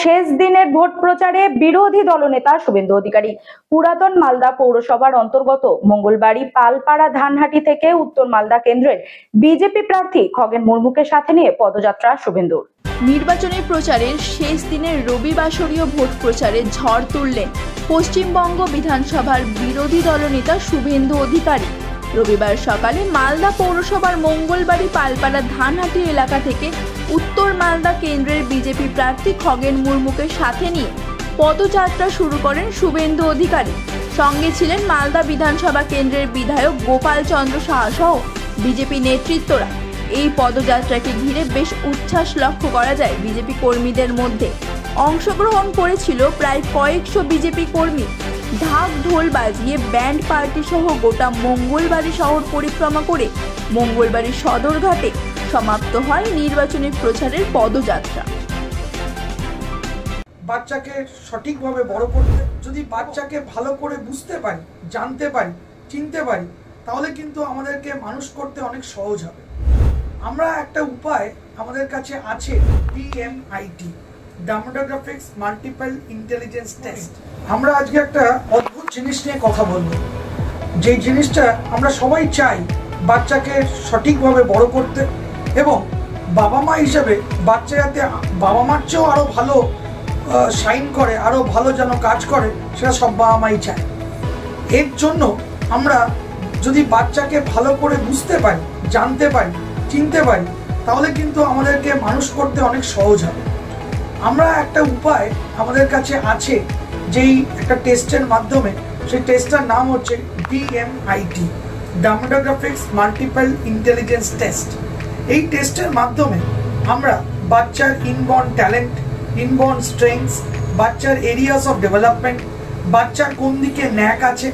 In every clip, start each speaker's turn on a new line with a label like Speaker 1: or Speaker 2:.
Speaker 1: শেষ দিনের ভোট প্রচারে বিরোধী দলনেতা শুভেন্দু অধিকারী পুরাতন মালদা পৌরসভার অন্তর্গত মঙ্গলবাড়ি পালপাড়া ধানহাটি থেকে উত্তর মালদা কেন্দ্রের বিজেপি প্রার্থী খগেন মুর্মুকে সাথে নিয়ে পদযাত্রা শুভেন্দুর।
Speaker 2: নির্বাচনী প্রচারের শেষ দিনের রবিবাসরীয় ভোট প্রচারে ঝড় তুললেন পশ্চিমবঙ্গ বিধানসভার বিরোধী দলনেতা শুভেন্দু অধিকারী। রবিবার সকালে মালদা পৌরসভার মঙ্গলবাড়ি পালপাড়া ধানহাটি এলাকা থেকে উত্তর মালদা কেন্দ্রের বিজেপি প্রার্থী খগেন মুর্মুকে সাথে নিয়ে পদযাত্রা শুরু করেন শুভেন্দু অধিকারী। সঙ্গে ছিলেন মালদা বিধানসভা কেন্দ্রের বিধায়ক গোপাল চন্দ্র সাহা সহ বিজেপি নেতৃত্বরা। এই পদযাত্রাকে ঘিরে বেশ উচ্ছ্বাস লক্ষ্য করা যায় বিজেপি কর্মীদের মধ্যে। অংশগ্রহণ করেছিল প্রায় কয়েকশো বিজেপি কর্মী। ঢাক ঢোল বাজিয়ে ব্যান্ড পার্টি সহ গোটা মঙ্গলবাড়ি শহর পরিক্রমা করে মঙ্গলবাড়ি সদরঘাটে সমাপ্ত হয় নির্বাচনী প্রচারের পদযাত্রা।
Speaker 3: বাচ্চাকে সঠিকভাবে বড় করতে, যদি বাচ্চাকে ভালো করে বুঝতে পারি, জানতে পারি, চিনতে পারি, তাহলে কিন্তু আমাদেরকে মানুষ করতে অনেক সহজ হবে। আমরা একটা উপায় আমাদের কাছে আছে, DMIT, demographics multiple intelligence test. আমরা আজকে একটা অদ্ভুত জিনিস নিয়ে কথা বলবো, যে জিনিসটা আমরা সবাই চাই বাচ্চাকে সঠিকভাবে বড় করতে, এবং বাবা মা হিসেবে বাচ্চা যাতে বাবা মার চেয়েও আরও ভালো শাইন করে, আরও ভালো যেন কাজ করে, সেটা সব বাবা মাই চায়। এর জন্য আমরা যদি বাচ্চাকে ভালো করে বুঝতে পারি, জানতে পারি, চিনতে পারি, তাহলে কিন্তু আমাদেরকে মানুষ করতে অনেক সহজ হবে। আমরা একটা উপায় আমাদের কাছে আছে, যেই একটা টেস্টের মাধ্যমে, সেই টেস্টটার নাম হচ্ছে DMIT, demographics multiple intelligence test. এই টেস্টের মাধ্যমে আমরা বাচ্চার ইনবর্ন ট্যালেন্ট, ইনবর্ন স্ট্রেংথস, বাচ্চার এরিয়াস অফ ডেভেলপমেন্ট, বাচ্চার কোন দিকে ন্যাক আছে,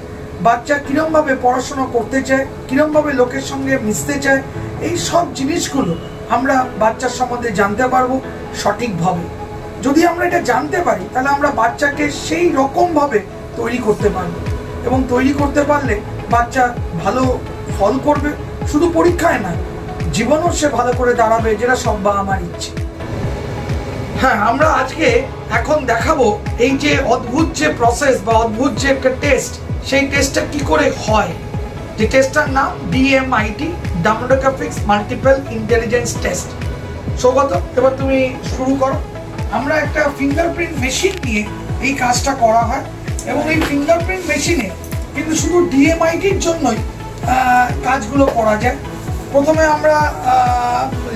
Speaker 3: বাচ্চা কীরমভাবে পড়াশোনা করতে চায়, কীরমভাবে লোকের সঙ্গে মিশতে চায়, এই সব জিনিসগুলো আমরা বাচ্চার সম্বন্ধে জানতে পারবো সঠিকভাবে। যদি আমরা এটা জানতে পারি, তাহলে আমরা বাচ্চাকে সেই রকমভাবে তৈরি করতে পারবো, এবং তৈরি করতে পারলে বাচ্চা ভালো ফল করবে, শুধু পরীক্ষায় না, জীবনও সে ভালো করে দাঁড়াবে, যেটা সব বাবা মার ইচ্ছে। হ্যাঁ, আমরা আজকে এখন দেখাবো এই যে অদ্ভুত যে প্রসেস বা অদ্ভুত যে একটা টেস্ট, সেই টেস্টটা কি করে হয়। যে টেস্টটার নাম DMIT, demographics multiple intelligence test. Saugata, এবার তুমি শুরু করো। আমরা একটা ফিঙ্গারপ্রিন্ট মেশিন নিয়ে এই কাজটা করা হয়, এবং এই ফিঙ্গারপ্রিন্ট মেশিনে কিন্তু শুধু DMITর জন্যই কাজগুলো করা যায়। প্রথমে আমরা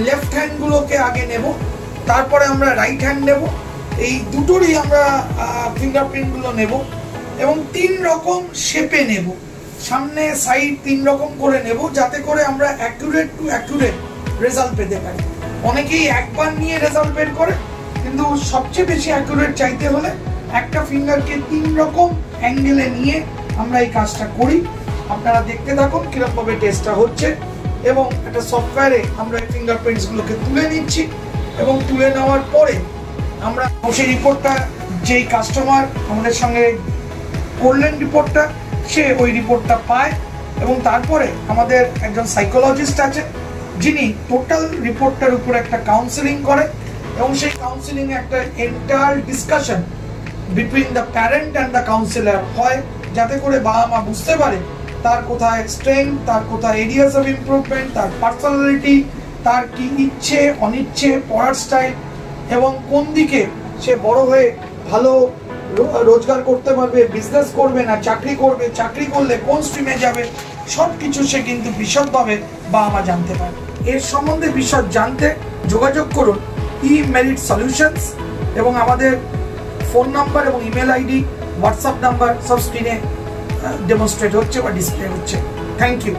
Speaker 3: লেফট হ্যান্ডগুলোকে আগে নেব, তারপরে আমরা রাইট হ্যান্ড নেব। এই দুটোরই আমরা ফিঙ্গারপ্রিন্টগুলো নেব, এবং 3 রকম শেপে নেব, সামনে সাইড 3 রকম করে নেব, যাতে করে আমরা অ্যাকুরেট টু অ্যাকুরেট রেজাল্ট পেতে পারি। অনেকেই একবার নিয়ে রেজাল্ট বের করে, কিন্তু সবচেয়ে বেশি অ্যাকুরেট চাইতে হলে একটা ফিঙ্গারকে 3 রকম অ্যাঙ্গেলে নিয়ে আমরা এই কাজটা করি। আপনারা দেখতে থাকুন কিরকমভাবে টেস্টটা হচ্ছে, এবং একটা সফটওয়্যারে আমরা এই ফিঙ্গারপ্রিন্টসগুলোকে তুলে নিচ্ছি, এবং তুলে নেওয়ার পরে আমরা সেই রিপোর্টটা, যেই কাস্টমার আমাদের সঙ্গে করলেন রিপোর্টটা, সে ওই রিপোর্টটা পায়, এবং তারপরে আমাদের একজন সাইকোলজিস্ট আছে, যিনি টোটাল রিপোর্টটার উপর একটা কাউন্সেলিং করে, এবং সেই কাউন্সেলিং একটা entire discussion between the parent and the councillor হয়, যাতে করে বাবা মা বুঝতে পারে তার কোথায় স্ট্রেংথ, তার কোথায় এরিয়াস অফ ইমপ্রুভমেন্ট, তার পার্সোনালিটি, তার কি ইচ্ছে অনিচ্ছে, পড়ার স্টাইল, এবং কোন দিকে সে বড় হয়ে ভালো রোজগার করতে পারবে, বিজনেস করবে না চাকরি করবে, চাকরি করলে কোন স্ট্রিমে যাবে, সব কিছু সে কিন্তু বিশদভাবে বাবা মা জানতে পারে। এর সম্বন্ধে বিশদ জানতে যোগাযোগ করুন eMerit Solutions, এবং আমাদের ফোন নাম্বার এবং ইমেল আইডি, হোয়াটসঅ্যাপ নাম্বার সব স্ক্রিনে ডেমনস্ট্রেট হচ্ছে বা ডিসপ্লে হচ্ছে। Thank you.